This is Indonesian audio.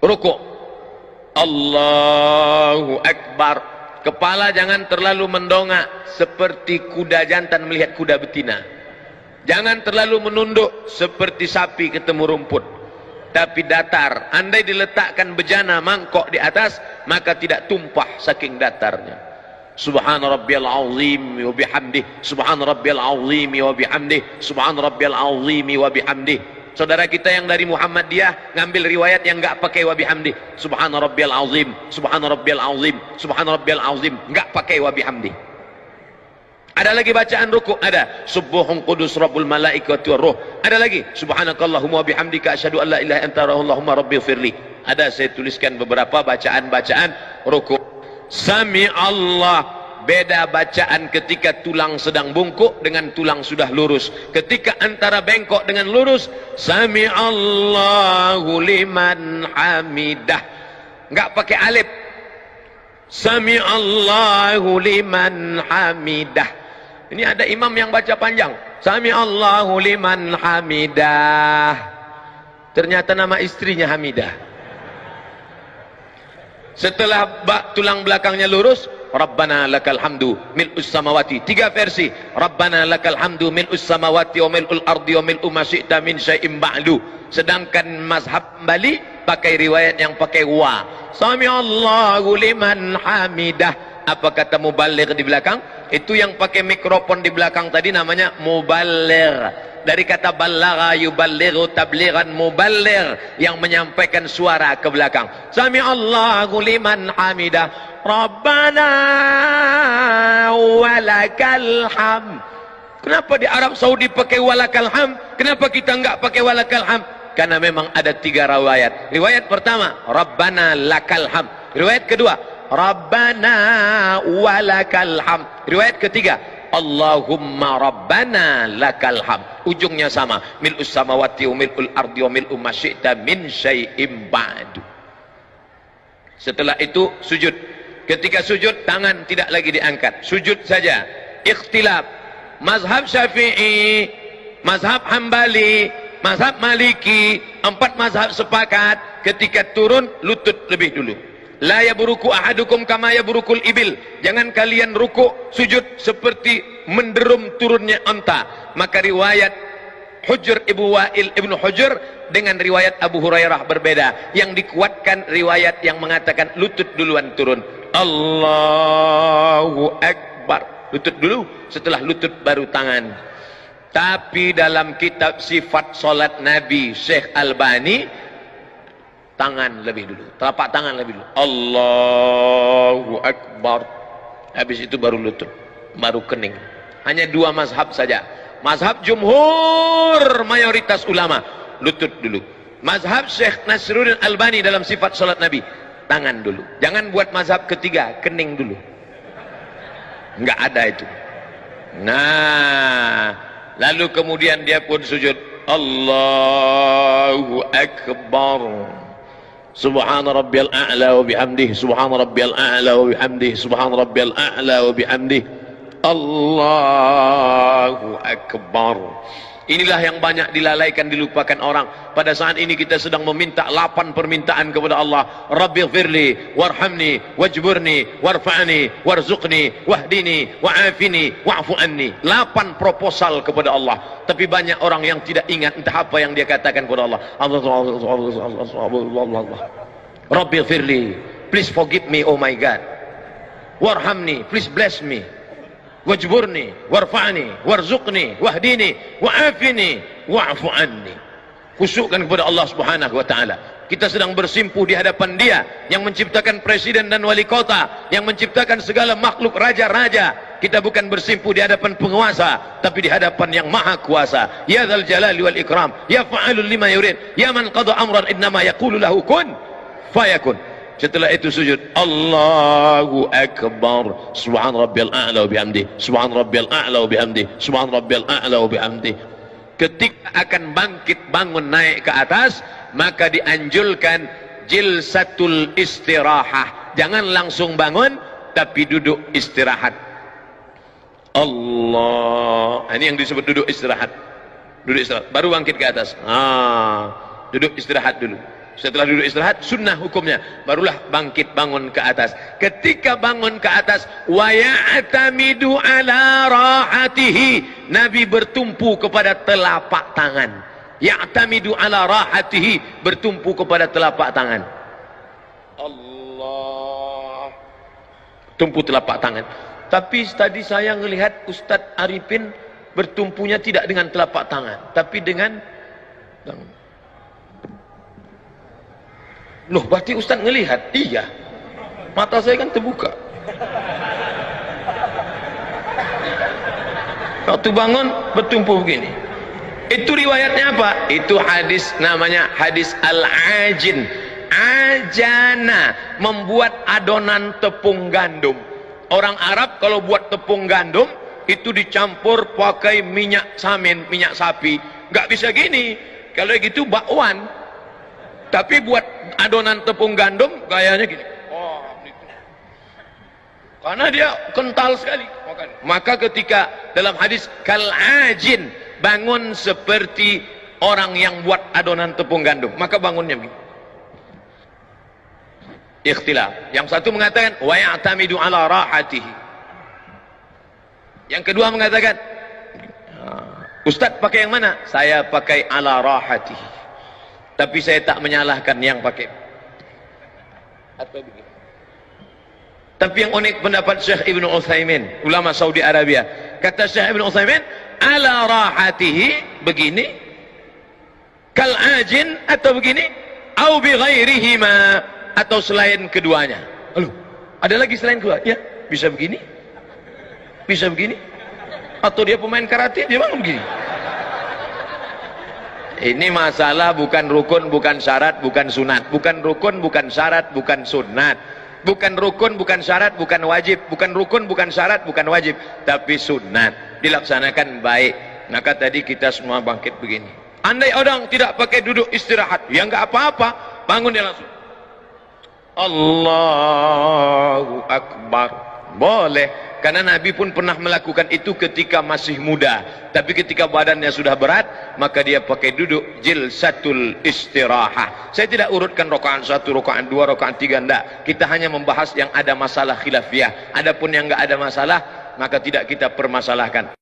Rukuk, Allahu Akbar. Kepala jangan terlalu mendongak seperti kuda jantan melihat kuda betina. Jangan terlalu menunduk seperti sapi ketemu rumput, tapi datar. Andai diletakkan bejana mangkok di atas, maka tidak tumpah saking datarnya. Subhana rabbiyal azim wa bihamdih, subhana rabbiyal azim wa bihamdih, subhana rabbiyal azim wa bihamdih. Saudara kita yang dari Muhammadiyah ngambil riwayat yang enggak pakai wa bihamdih. Subhana rabbiyal azim, subhana rabbiyal azim, subhana rabbiyal azim, enggak pakai wa bihamdih. Ada lagi bacaan rukuk, ada subuhun qudus rabbul malaikati war ruh. Ada lagi subhanakallahumma wa bihamdika asyhadu an la ilaha illa anta allahumma rabbighfirli. Ada saya tuliskan beberapa bacaan-bacaan rukuk. Sami Allah. Beda bacaan ketika tulang sedang bungkuk dengan tulang sudah lurus. Ketika antara bengkok dengan lurus, Sami Allahu liman hamidah. Enggak pakai alif. Sami Allahu liman hamidah. Ini ada imam yang baca panjang. Sami Allahu liman hamidah. Ternyata nama istrinya Hamidah. Setelah tulang belakangnya lurus, Rabbana lakal hamdu mil'us samawati. 3 versi. Rabbana lakal hamdu mil'us samawati wa mil'ul ardi wa mil'u ma syi'ta min syai'in ba'du. Sedangkan mazhab Bali pakai riwayat yang pakai wa. Sami Allahu liman hamidah. Apa kata mubaligh di belakang? Itu yang pakai mikrofon di belakang tadi namanya mubaligh. Dari kata balagha yuballighu tablighan, muballigh yang menyampaikan suara ke belakang. Sami Allahu liman hamidah. Rabbana walakal ham. Kenapa di Arab Saudi pakai walakal ham? Kenapa kita enggak pakai walakal ham? Karena memang ada 3 riwayat. Riwayat pertama, Rabbana lakal ham. Riwayat kedua, Rabbana walakal ham. Riwayat ketiga, Allahumma Rabbana lakal ham. Ujungnya sama, mil'us samawati wa mil'ul ardi wa mil'u ma syi'ta min syai'im ba'du. Setelah itu sujud. Ketika sujud, tangan tidak lagi diangkat, sujud saja. Ikhtilaf mazhab Syafi'i, mazhab Hambali, mazhab Maliki, 4 mazhab sepakat ketika turun lutut lebih dulu. La yaburuku ahadukum kama yaburukul ibil. Jangan kalian rukuk sujud seperti menderum turunnya unta. Maka riwayat Hujr Ibnu Wa'il Ibnu Hujr dengan riwayat Abu Hurairah berbeda. Yang dikuatkan riwayat yang mengatakan lutut duluan turun. Allahu Akbar. Lutut dulu, setelah lutut baru tangan. Tapi dalam kitab sifat solat Nabi Syekh Albani, tangan lebih dulu, telapak tangan lebih dulu. Allahu Akbar. Habis itu baru lutut, baru kening. Hanya 2 mazhab saja. Mazhab jumhur mayoritas ulama, lutut dulu. Mazhab Syekh Nasruddin Albani dalam sifat salat Nabi, tangan dulu. Jangan buat mazhab ketiga, kening dulu. Enggak ada itu. Nah, lalu kemudian dia pun sujud. Allahu Akbar. Subhana rabbiyal a'la wa bihamdihi, subhana rabbiyal a'la wa bihamdihi, subhana rabbiyal a'la wa bihamdihi. Allahu Akbar. Inilah yang banyak dilalaikan, dilupakan orang. Pada saat ini kita sedang meminta 8 permintaan kepada Allah. Rabbighfirli warhamni wajburni warfa'ni warzuqni wahdini wa'afini wa'fu anni. 8 proposal kepada Allah. Tapi banyak orang yang tidak ingat entah apa yang dia katakan kepada Allah. Rabbighfirli, please forgive me, oh my God. Warhamni, please bless me. Wajburni warfa'ni warzuqni wahdini wa'afini wa'fu anni. Khusyukkan kepada Allah Subhanahu wa taala. Kita sedang bersimpuh di hadapan Dia yang menciptakan presiden dan wali kota, yang menciptakan segala makhluk, raja-raja. Kita bukan bersimpuh di hadapan penguasa, tapi di hadapan yang maha kuasa. Ya dzal jalali wal ikram, ya fa'alul lima yurid, ya man qada amran innama yaqulu lahu kun fayakun. Setelah itu sujud. Allahu Akbar. Subhan rabbiyal a'la wa bihamdi, subhan rabbiyal a'la wa bihamdi, subhan rabbiyal a'la wa bihamdi. Ketika akan bangkit bangun naik ke atas, maka dianjurkan jilsatul istirahah. Jangan langsung bangun, tapi duduk istirahat. Allah. Ini yang disebut duduk istirahat. Duduk istirahat, baru bangkit ke atas. Duduk istirahat dulu. Setelah duduk istirahat, sunnah hukumnya, barulah bangkit bangun ke atas. Ketika bangun ke atas, wa ya'tamidu ala rahatihi, Nabi bertumpu kepada telapak tangan. Ya'tamidu ala rahatihi, bertumpu kepada telapak tangan. Allah, tumpu telapak tangan. Tapi tadi saya melihat Ustadz Arifin bertumpunya tidak dengan telapak tangan, tapi dengan loh, berarti Ustaz ngelihat? Iya, mata saya kan terbuka. Waktu bangun bertumpu begini. Itu riwayatnya apa? Itu hadis, namanya hadis al-ajin. Ajana, membuat adonan tepung gandum. Orang Arab kalau buat tepung gandum itu dicampur pakai minyak samin, minyak sapi. Nggak bisa gini. Kalau gitu bakwan. Tapi buat adonan tepung gandum gayanya gini. Oh, gitu. Karena dia kental sekali. Maka ketika dalam hadis kal-ajin, bangun seperti orang yang buat adonan tepung gandum, maka bangunnya begini. Ikhtilaf. Yang satu mengatakan wa ya'tamidu ala rahatihi. Yang kedua mengatakan, Ustaz pakai yang mana? Saya pakai ala rahatihi. Tapi saya tak menyalahkan yang pakai. Atau begini. Tapi yang unik pendapat Syekh Ibn Utsaimin, ulama Saudi Arabia. Kata Syekh Ibn Utsaimin, ala rahatihi begini, kal ajin atau begini, au bi ghairihima, atau selain keduanya. Halo, ada lagi selain kedua? Ya, bisa begini, bisa begini, atau dia pemain karate, dia bangun begini. Ini masalah bukan rukun, bukan syarat, bukan sunat. Bukan rukun, bukan syarat, bukan sunat. Bukan rukun, bukan syarat, bukan wajib. Bukan rukun, bukan syarat, bukan wajib. Tapi sunat. Dilaksanakan baik. Maka tadi kita semua bangkit begini. Andai orang tidak pakai duduk istirahat, ya nggak apa-apa. Bangun dia langsung. Allahu Akbar. Boleh. Karena Nabi pun pernah melakukan itu ketika masih muda. Tapi ketika badannya sudah berat, maka dia pakai duduk jilsatul istirahah. Saya tidak urutkan rakaat 1, rakaat 2, rakaat 3, enggak. Kita hanya membahas yang ada masalah khilafiyah. Adapun yang enggak ada masalah, maka tidak kita permasalahkan.